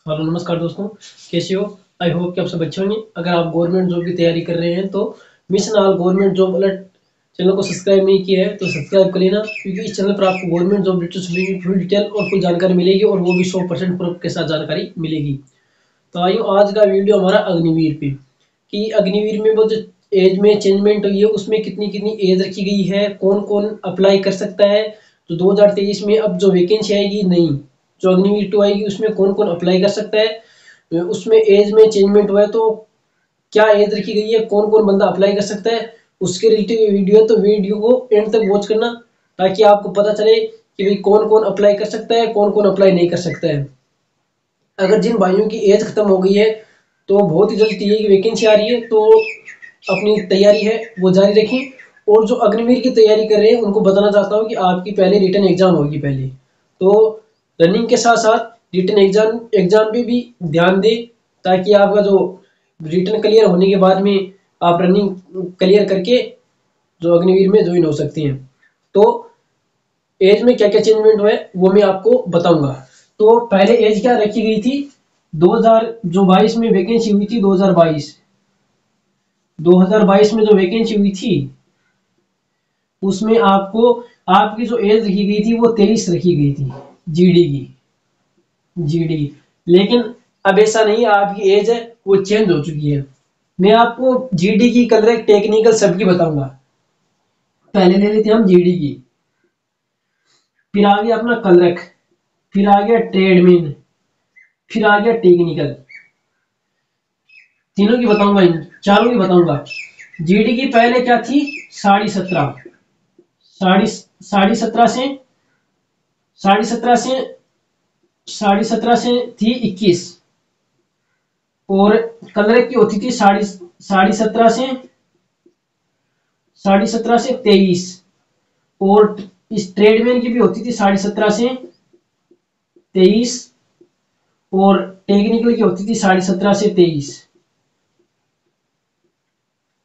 Hello नमस्कार दोस्तों, कैसे हो। आई होप कि आप सब अच्छे होंगे। अगर आप गवर्नमेंट जॉब की तैयारी कर रहे हैं तो mission all government job alert channel को सब्सक्राइब नहीं किया है तो सब्सक्राइब कर लेना, क्योंकि इस चैनल पर आपको गवर्नमेंट जॉब डिटेल्स मिलेगी, फुल डिटेल और फुल जानकारी मिलेगी, और वो भी 100% प्रूफ के साथ जानकारी मिलेगी। तो आइए आज का वीडियो हमारा अग्निवीर पे, कि अग्निवीर में वो जो एज में चेंजमेंट हुई है उसमें कितनी कितनी एज रखी गई है, कौन कौन अप्लाई कर सकता है। तो 2023 में अब जो वैकेंसी आएगी नई, जो अग्निवीर 2 आएगी, उसमें कौन कौन अप्लाई कर सकता है, उसमें एज में चेंजमेंट हुआ है तो क्या एज रखी गई है, कौन कौन बंदा अप्लाई कर सकता है, उसके रिलेटेड वीडियो है। तो वीडियो को एंड तक वॉच करना, ताकि आपको पता चले कि भाई कौन कौन अप्लाई कर सकता है, कौन कौन अप्लाई नहीं कर सकता है। अगर जिन भाइयों की एज खत्म हो गई है तो बहुत ही जल्द टीए की वैकेंसी आ रही है, तो अपनी तैयारी है वो जारी रखें। और जो अग्निवीर की तैयारी कर रहे हैं उनको बताना चाहता हूँ कि आपकी पहले रिटर्न एग्जाम होगी पहले, तो रनिंग के साथ साथ रिटर्न एग्जाम एग्जाम पे भी ध्यान दें, ताकि आपका जो रिटर्न क्लियर होने के बाद में आप रनिंग क्लियर करके जो अग्निवीर में ज्वाइन हो सकते हैं। तो एज में क्या क्या चेंजमेंट हुए वो मैं आपको बताऊंगा। तो पहले एज क्या रखी गई थी, 2000 जो 22 में वैकेंसी हुई थी, 2022 में जो वैकेंसी हुई थी उसमें आपको आपकी जो एज रखी गई थी वो 23 रखी गई थी, जीडी की, जीडी। लेकिन अब ऐसा नहीं है, आपकी एज है वो चेंज हो चुकी है। मैं आपको जीडी की कल टेक्निकल सबकी बताऊंगा। पहले ले लेते हैं हम जीडी की, फिर आ गया अपना कलरक, फिर आ गया ट्रेडमिन, फिर आ गया टेक्निकल। तीनों की बताऊंगा, इन चारों की बताऊंगा। जीडी की पहले क्या थी, 17.5, साढ़े साढ़े सत्रह से साढ़े सत्रह से साढ़े सत्रह से थी 21, और कलर की होती थी साढ़े साढ़े सत्रह से 23, और इस ट्रेडमैन की भी होती थी 17.5 से 23, और टेक्निकल की होती थी 17.5 से 23।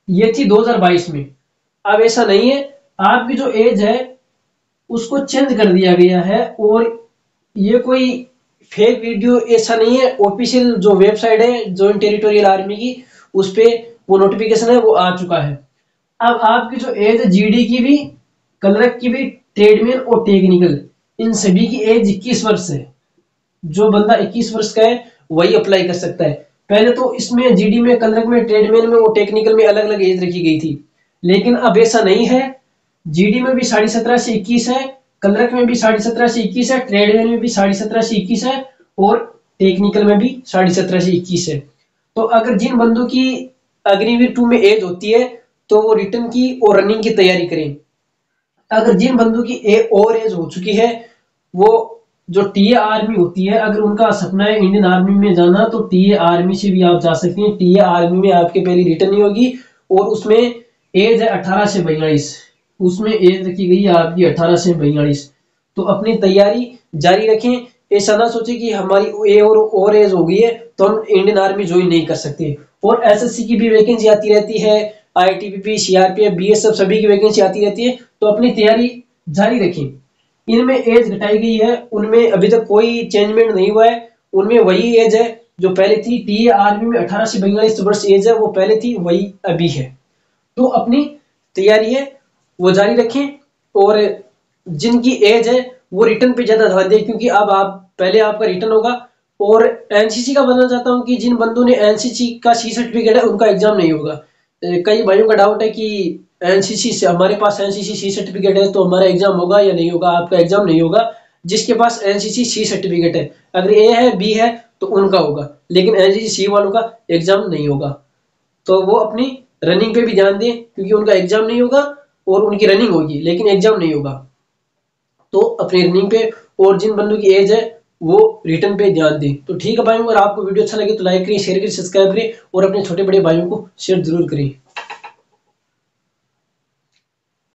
ये थी 2022 में। अब ऐसा नहीं है, आपकी जो एज है उसको चेंज कर दिया गया है, और ये कोई फेक वीडियो ऐसा नहीं है। ऑफिशियल जो वेबसाइट है जॉइंट टेरिटोरियल आर्मी की, उस पे वो नोटिफिकेशन है वो आ चुका है। अब आपकी जो एज है जीडी की भी, कलरक की भी, ट्रेडमैन और टेक्निकल, इन सभी की एज 21 वर्ष है। जो बंदा 21 वर्ष का है वही अप्लाई कर सकता है। पहले तो इसमें जीडी में, कलरक में, ट्रेडमैन में और टेक्निकल में अलग अलग एज रखी गई थी, लेकिन अब ऐसा नहीं है। जीडी में भी 17.5 से 21 है, कलरक में भी 17.5 से 21 है, ट्रेडमैन में भी 17.5 से 21 है, और टेक्निकल में भी 17.5 से 21 है। तो अगर जिन बंदों की अग्निवीर 2 में एज होती है तो वो रिटर्न की और रनिंग की तैयारी करें। अगर जिन बंदों की और एज हो चुकी है, वो जो टीए आर्मी होती है, अगर उनका सपना है इंडियन आर्मी में जाना, तो टीए आर्मी से भी आप जा सकते हैं। टीए आर्मी में आपके पहली रिटर्न नहीं होगी, और उसमें एज है 18 से 42, उसमें एज रखी गई है आपकी 18 से 42। तो अपनी तैयारी जारी रखें। ऐसा ना सोचे कि हमारी और एज हो गई है तो हम इंडियन आर्मी ज्वाइन नहीं कर सकते। और एसएससी की भी वैकेंसी आती रहती है, आईटीबीपी, सीआरपीएफ, बीएसएफ सभी की वैकेंसी आती रहती है, तो अपनी तैयारी जारी रखें। इनमें एज घटाई गई है, उनमें अभी तक कोई चेंजमेंट नहीं हुआ है, उनमें वही एज है जो पहले थी। टीए आर्मी में 18 से 42 वर्ष एज है, वो पहले थी वही अभी है। तो अपनी तैयारी है वो जारी रखें, और जिनकी एज है वो रिटर्न पे ज्यादा ध्यान दें, क्योंकि अब आप पहले आपका रिटर्न होगा। और एनसीसी का बताना चाहता हूँ कि जिन बंदों ने एनसीसी का सी सर्टिफिकेट है उनका एग्जाम नहीं होगा। कई भाइयों का डाउट है कि एनसीसी से, हमारे पास एनसीसी सी सर्टिफिकेट है तो हमारा एग्जाम होगा या नहीं होगा। आपका एग्जाम नहीं होगा जिसके पास एनसीसी सी सर्टिफिकेट है। अगर ए है, बी है तो उनका होगा, लेकिन एनसीसी सी वालों का एग्जाम नहीं होगा। तो वो अपनी रनिंग पे भी ध्यान दें, क्योंकि उनका एग्जाम नहीं होगा और उनकी रनिंग होगी लेकिन एग्जाम नहीं होगा। तो अपनी रनिंग पे और जिन बंदों की एज है वो रिटर्न पे ध्यान दें। तो ठीक है भाइयों, अगर आपको वीडियो अच्छा लगे तो लाइक करिए, शेयर करिए, सब्सक्राइब करिए, और अपने छोटे बड़े भाइयों को शेयर जरूर करिए।